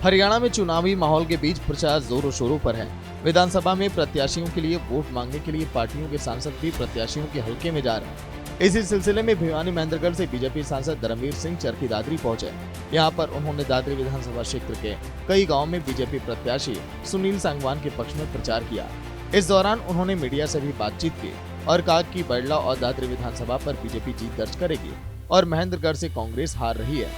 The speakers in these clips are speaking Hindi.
हरियाणा में चुनावी माहौल के बीच प्रचार जोरों शोरों पर है। विधानसभा में प्रत्याशियों के लिए वोट मांगने के लिए पार्टियों के सांसद भी प्रत्याशियों के हलके में जा रहे हैं। इसी सिलसिले में भिवानी महेंद्रगढ़ से बीजेपी सांसद धर्मवीर सिंह चरखी दादरी पहुंचे। यहां पर उन्होंने दादरी विधानसभा क्षेत्र के कई गाँव में बीजेपी प्रत्याशी सुनील सांगवान के पक्ष में प्रचार किया। इस दौरान उन्होंने मीडिया से भी बातचीत की और कहा कि बड़ला और दादरी विधानसभा पर बीजेपी जीत दर्ज करेगी और महेंद्रगढ़ से कांग्रेस हार रही है।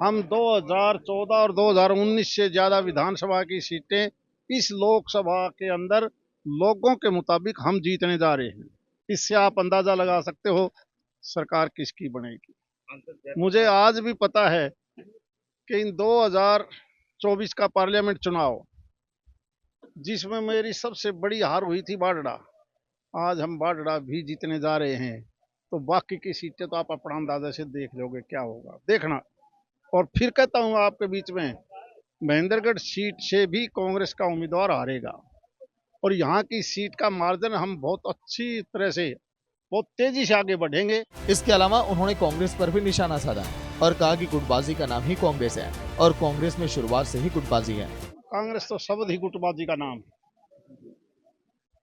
हम 2014 और 2019 से ज्यादा विधानसभा की सीटें इस लोकसभा के अंदर लोगों के मुताबिक हम जीतने जा रहे हैं। इससे आप अंदाजा लगा सकते हो सरकार किसकी बनेगी। मुझे आज भी पता है कि इन 2024 का पार्लियामेंट चुनाव जिसमें मेरी सबसे बड़ी हार हुई थी बाढ़ड़ा, आज हम बाढ़ड़ा भी जीतने जा रहे हैं। तो बाकी की सीटें तो आप अपना अंदाजा से देख लोगे क्या होगा, देखना। और फिर कहता हूं आपके बीच में, महेंद्रगढ़ सीट से भी कांग्रेस का उम्मीदवार हारेगा और यहाँ की सीट का मार्जिन हम बहुत अच्छी तरह से बहुत तेजी से आगे बढ़ेंगे। इसके अलावा उन्होंने कांग्रेस पर भी निशाना साधा और कहा कि गुटबाजी का नाम ही कांग्रेस है और कांग्रेस में शुरुआत से ही गुटबाजी है। कांग्रेस तो शब्द ही गुटबाजी का नाम है।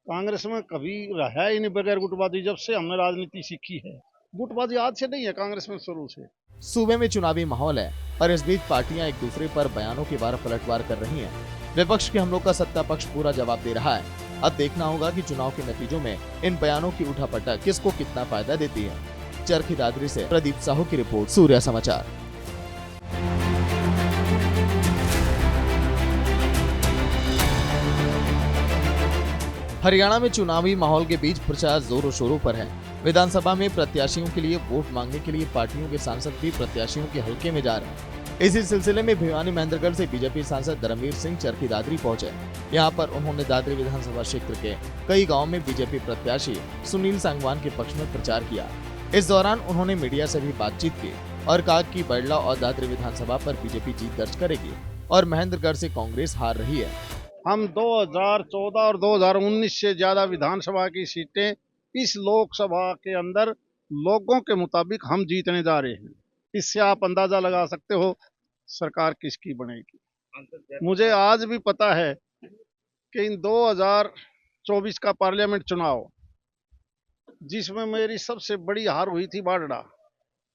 कांग्रेस में कभी रहा ही नहीं बगैर गुटबाजी, जब से हमने राजनीति सीखी है। गुटबाजी आज से नहीं है, कांग्रेस में शुरू से। सूबे में चुनावी माहौल है और इस बीच पार्टियां एक दूसरे पर बयानों की बार पलटवार कर रही हैं। विपक्ष के हमलों का सत्ता पक्ष पूरा जवाब दे रहा है। अब देखना होगा कि चुनाव के नतीजों में इन बयानों की उठापटक किसको कितना फायदा देती है। चरखी दादरी से प्रदीप साहू की रिपोर्ट, सूर्या समाचार। हरियाणा में चुनावी माहौल के बीच प्रचार जोरों शोरों पर है। विधानसभा में प्रत्याशियों के लिए वोट मांगने के लिए पार्टियों के सांसद भी प्रत्याशियों के हलके में जा रहे हैं। इसी सिलसिले में भिवानी महेंद्रगढ़ से बीजेपी सांसद धर्मवीर सिंह चरखी दादरी पहुंचे। यहां पर उन्होंने दादरी विधानसभा क्षेत्र के कई गाँव में बीजेपी प्रत्याशी सुनील सांगवान के पक्ष में प्रचार किया। इस दौरान उन्होंने मीडिया से भी बातचीत की और कहा कि बड़ला और दादरी विधानसभा पर बीजेपी जीत दर्ज करेगी और महेंद्रगढ़ से कांग्रेस हार रही है। हम 2014 और 2019 से ज्यादा विधानसभा की सीटें इस लोकसभा के अंदर लोगों के मुताबिक हम जीतने जा रहे हैं। इससे आप अंदाजा लगा सकते हो सरकार किसकी बनेगी। मुझे आज भी पता है कि इन 2024 का पार्लियामेंट चुनाव जिसमें मेरी सबसे बड़ी हार हुई थी बाढ़ड़ा,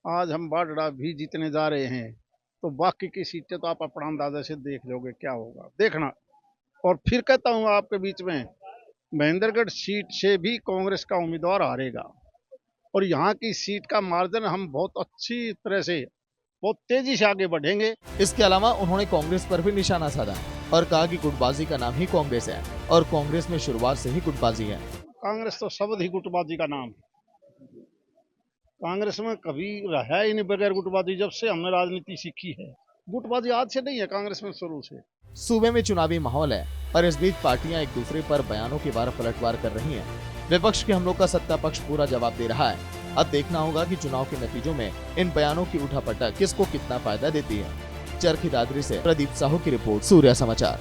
आज हम बाढ़ड़ा भी जीतने जा रहे हैं। तो बाकी की सीटें तो आप अपना अंदाजा से देख लोगे क्या होगा, देखना। और फिर कहता हूं आपके बीच में, महेंद्रगढ़ सीट से भी कांग्रेस का उम्मीदवार हारेगा और यहाँ की सीट का मार्जिन हम बहुत अच्छी तरह से बहुत तेजी से आगे बढ़ेंगे। इसके अलावा उन्होंने कांग्रेस पर भी निशाना साधा और कहा कि गुटबाजी का नाम ही कांग्रेस है और कांग्रेस में शुरुआत से ही गुटबाजी है। कांग्रेस तो शब्द ही गुटबाजी का नाम है। कांग्रेस में कभी रहा ही नहीं बगैर गुटबाजी, जब से हमने राजनीति सीखी है। गुटबाजी आज से नहीं है, कांग्रेस में शुरू से। सूबे में चुनावी माहौल है और इस बीच पार्टियां एक दूसरे पर बयानों की बार पलटवार कर रही हैं। विपक्ष के हमलों का सत्ता पक्ष पूरा जवाब दे रहा है। अब देखना होगा कि चुनाव के नतीजों में इन बयानों की उठापटक किसको कितना फायदा देती है। चरखी दादरी से प्रदीप साहू की रिपोर्ट, सूर्या समाचार।